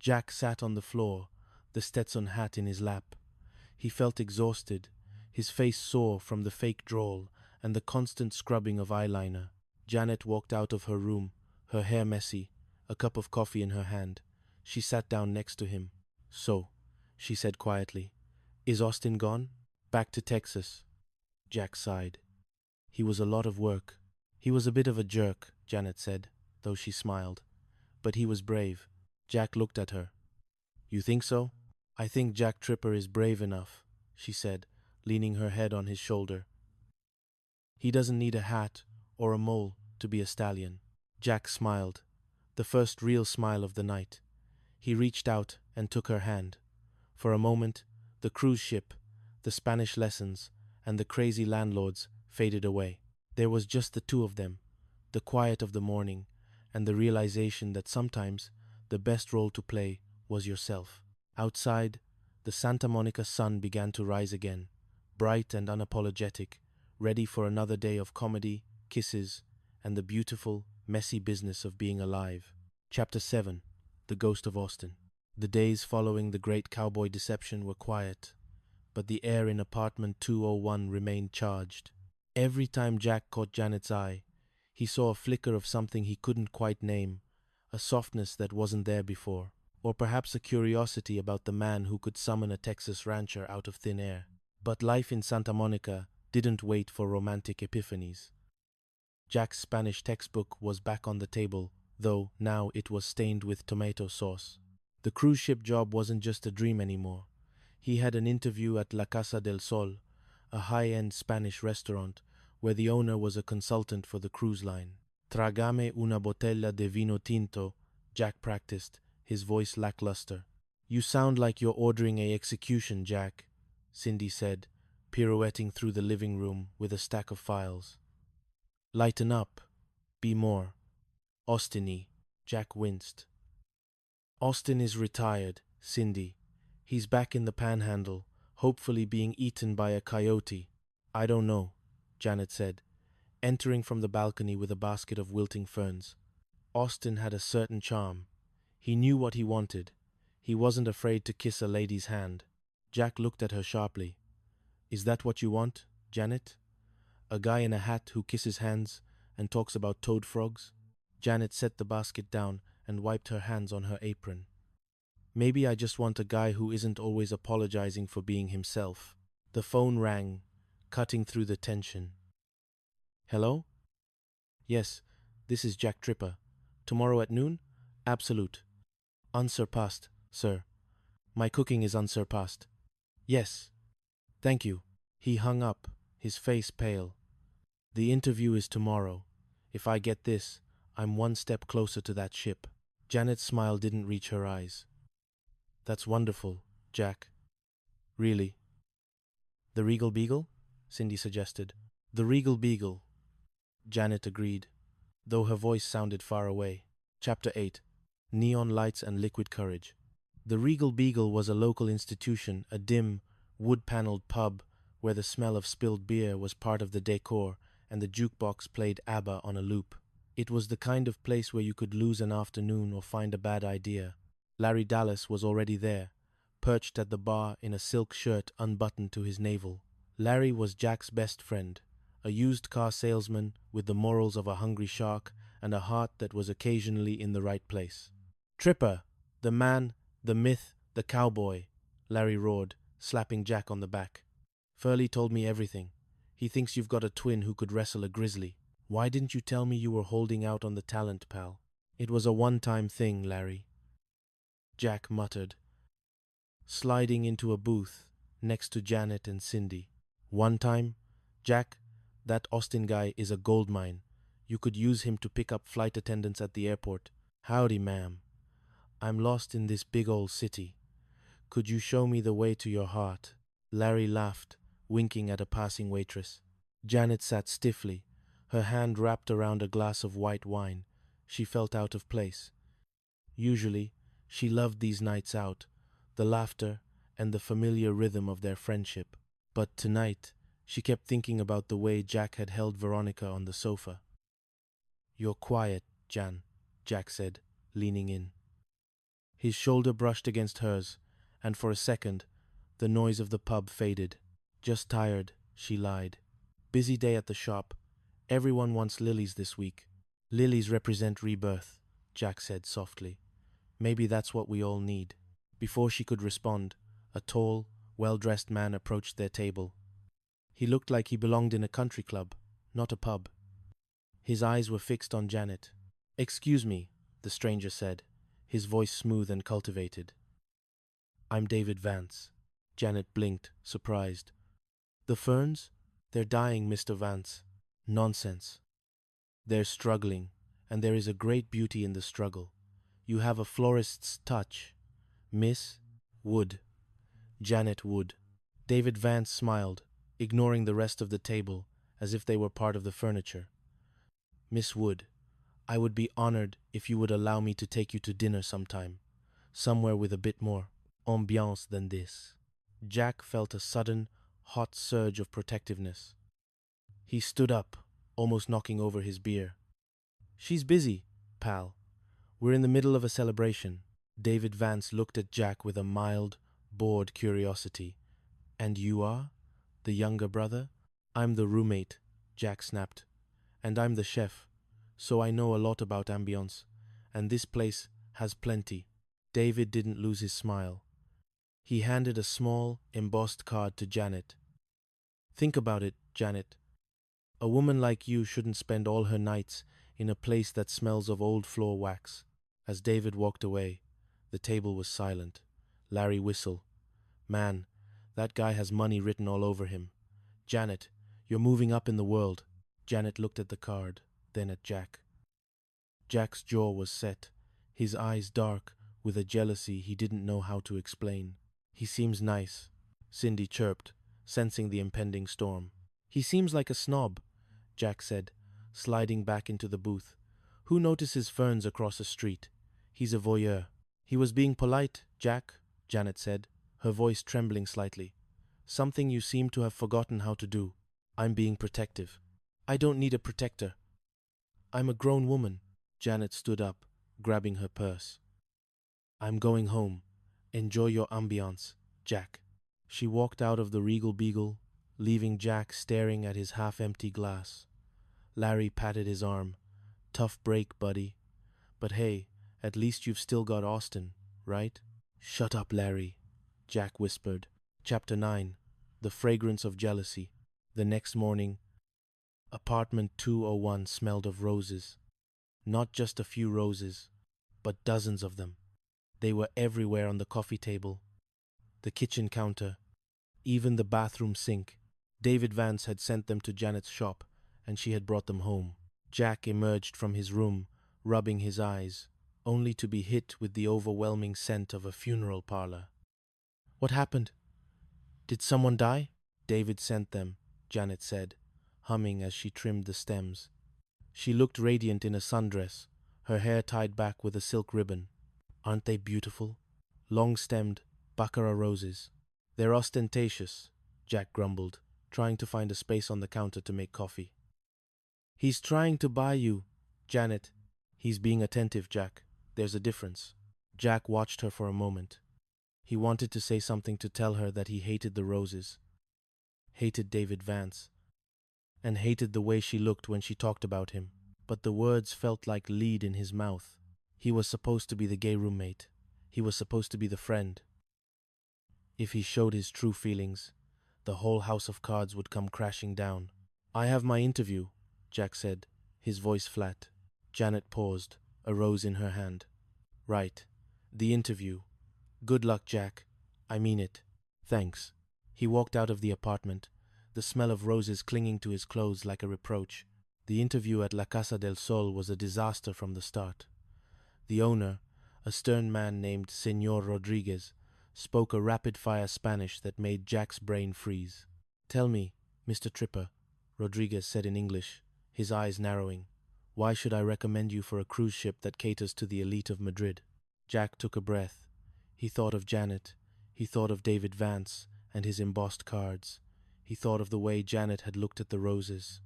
Jack sat on the floor, the Stetson hat in his lap. He felt exhausted, his face sore from the fake drawl and the constant scrubbing of eyeliner. Janet walked out of her room, her hair messy, a cup of coffee in her hand. She sat down next to him. "So," she said quietly, "is Austin gone?" "Back to Texas." Jack sighed. "He was a lot of work." "He was a bit of a jerk," Janet said, though she smiled. "But he was brave." Jack looked at her. "You think so?" "I think Jack Tripper is brave enough," she said, leaning her head on his shoulder. "He doesn't need a hat or a mole to be a stallion." Jack smiled, the first real smile of the night. He reached out and took her hand. For a moment, the cruise ship, the Spanish lessons, and the crazy landlords faded away. There was just the two of them, the quiet of the morning, and the realization that sometimes the best role to play was yourself. Outside, the Santa Monica sun began to rise again, bright and unapologetic, ready for another day of comedy, kisses, and the beautiful, messy business of being alive. Chapter 7. The Ghost of Austin. The days following the great cowboy deception were quiet, but the air in apartment 201 remained charged. Every time Jack caught Janet's eye, he saw a flicker of something he couldn't quite name, a softness that wasn't there before, or perhaps a curiosity about the man who could summon a Texas rancher out of thin air. But life in Santa Monica didn't wait for romantic epiphanies. Jack's Spanish textbook was back on the table, though now it was stained with tomato sauce. The cruise ship job wasn't just a dream anymore. He had an interview at La Casa del Sol, a high-end Spanish restaurant where the owner was a consultant for the cruise line. "Trágame una botella de vino tinto," Jack practiced, his voice lackluster. "You sound like you're ordering a execution, Jack," Cindy said, pirouetting through the living room with a stack of files. "Lighten up. Be more Austin-y." Jack winced. "Austin is retired, Cindy. He's back in the panhandle, hopefully being eaten by a coyote." "I don't know," Janet said, entering from the balcony with a basket of wilting ferns. Austin had a certain charm. He knew what he wanted. He wasn't afraid to kiss a lady's hand. Jack looked at her sharply. "Is that what you want, Janet? A guy in a hat who kisses hands and talks about toad frogs?" Janet set the basket down and wiped her hands on her apron. "Maybe I just want a guy who isn't always apologizing for being himself." The phone rang, cutting through the tension. "Hello?" "Yes, this is Jack Tripper. Tomorrow at noon? Absolute. Unsurpassed, sir. My cooking is unsurpassed." "Yes. Thank you." He hung up, his face pale. "The interview is tomorrow. If I get this, I'm one step closer to that ship." Janet's smile didn't reach her eyes. "That's wonderful, Jack. Really." "The Regal Beagle?" Cindy suggested. "The Regal Beagle," Janet agreed, though her voice sounded far away. Chapter 8. Neon Lights and Liquid Courage. The Regal Beagle was a local institution, a dim, wood-paneled pub where the smell of spilled beer was part of the decor and the jukebox played ABBA on a loop. It was the kind of place where you could lose an afternoon or find a bad idea. Larry Dallas was already there, perched at the bar in a silk shirt unbuttoned to his navel. Larry was Jack's best friend, a used car salesman with the morals of a hungry shark and a heart that was occasionally in the right place. "Tripper, the man, the myth, the cowboy," Larry roared, slapping Jack on the back. "Furley told me everything. He thinks you've got a twin who could wrestle a grizzly. Why didn't you tell me you were holding out on the talent, pal?" "It was a one-time thing, Larry," Jack muttered, sliding into a booth next to Janet and Cindy. "One time? Jack, that Austin guy is a goldmine. You could use him to pick up flight attendants at the airport. Howdy, ma'am. I'm lost in this big old city. Could you show me the way to your heart?" Larry laughed, winking at a passing waitress. Janet sat stiffly, her hand wrapped around a glass of white wine. She felt out of place. Usually, she loved these nights out, the laughter and the familiar rhythm of their friendship. But tonight, she kept thinking about the way Jack had held Veronica on the sofa. "You're quiet, Jan," Jack said, leaning in. His shoulder brushed against hers, and for a second, the noise of the pub faded. Just tired, she lied. Busy day at the shop. Everyone wants lilies this week. Lilies represent rebirth, Jack said softly. Maybe that's what we all need. Before she could respond, a tall, well-dressed man approached their table. He looked like he belonged in a country club, not a pub. His eyes were fixed on Janet. "Excuse me," the stranger said, his voice smooth and cultivated. "I'm David Vance." Janet blinked, surprised. "The ferns? They're dying, Mr. Vance." "Nonsense. They're struggling, and there is a great beauty in the struggle. You have a florist's touch. Miss Wood." Janet Wood. David Vance smiled, ignoring the rest of the table as if they were part of the furniture. "Miss Wood, I would be honored if you would allow me to take you to dinner sometime, somewhere with a bit more ambiance than this." Jack felt a sudden, hot surge of protectiveness. He stood up, almost knocking over his beer. "She's busy, pal. We're in the middle of a celebration." David Vance looked at Jack with a mild, bored curiosity. "And you are? The younger brother?" "I'm the roommate," Jack snapped. "And I'm the chef, so I know a lot about ambience, and this place has plenty." David didn't lose his smile. He handed a small, embossed card to Janet. "Think about it, Janet. A woman like you shouldn't spend all her nights in a place that smells of old floor wax." As David walked away, the table was silent. Larry whistled. "Man, that guy has money written all over him. Janet, you're moving up in the world." Janet looked at the card, then at Jack. Jack's jaw was set, his eyes dark with a jealousy he didn't know how to explain. "He seems nice," Cindy chirped, sensing the impending storm. "He seems like a snob," Jack said, sliding back into the booth. "Who notices ferns across a street? He's a voyeur." "He was being polite, Jack," Janet said, her voice trembling slightly. "Something you seem to have forgotten how to do." "I'm being protective." "I don't need a protector. I'm a grown woman." Janet stood up, grabbing her purse. "I'm going home. Enjoy your ambiance, Jack." She walked out of the Regal Beagle, leaving Jack staring at his half-empty glass. Larry patted his arm. "Tough break, buddy. But hey, at least you've still got Austin, right?" "Shut up, Larry," Jack whispered. Chapter 9. The Fragrance of Jealousy. The next morning, apartment 201 smelled of roses. Not just a few roses, but dozens of them. They were everywhere, on the coffee table, the kitchen counter, even the bathroom sink. David Vance had sent them to Janet's shop, and she had brought them home. Jack emerged from his room, rubbing his eyes, only to be hit with the overwhelming scent of a funeral parlor. "What happened? Did someone die?" "David sent them," Janet said, humming as she trimmed the stems. She looked radiant in a sundress, her hair tied back with a silk ribbon. "Aren't they beautiful? Long-stemmed, baccarat roses." "They're ostentatious," Jack grumbled, trying to find a space on the counter to make coffee. "He's trying to buy you, Janet." "He's being attentive, Jack. There's a difference." Jack watched her for a moment. He wanted to say something to tell her that he hated the roses, hated David Vance, and hated the way she looked when she talked about him. But the words felt like lead in his mouth. He was supposed to be the gay roommate. He was supposed to be the friend. If he showed his true feelings, the whole house of cards would come crashing down. "I have my interview," Jack said, his voice flat. Janet paused, a rose in her hand. "Right. The interview. Good luck, Jack. I mean it." "Thanks." He walked out of the apartment, the smell of roses clinging to his clothes like a reproach. The interview at La Casa del Sol was a disaster from the start. The owner, a stern man named Señor Rodriguez, spoke a rapid-fire Spanish that made Jack's brain freeze. "Tell me, Mr. Tripper," Rodriguez said in English, his eyes narrowing, "why should I recommend you for a cruise ship that caters to the elite of Madrid?" Jack took a breath. He thought of Janet. He thought of David Vance and his embossed cards. He thought of the way Janet had looked at the roses.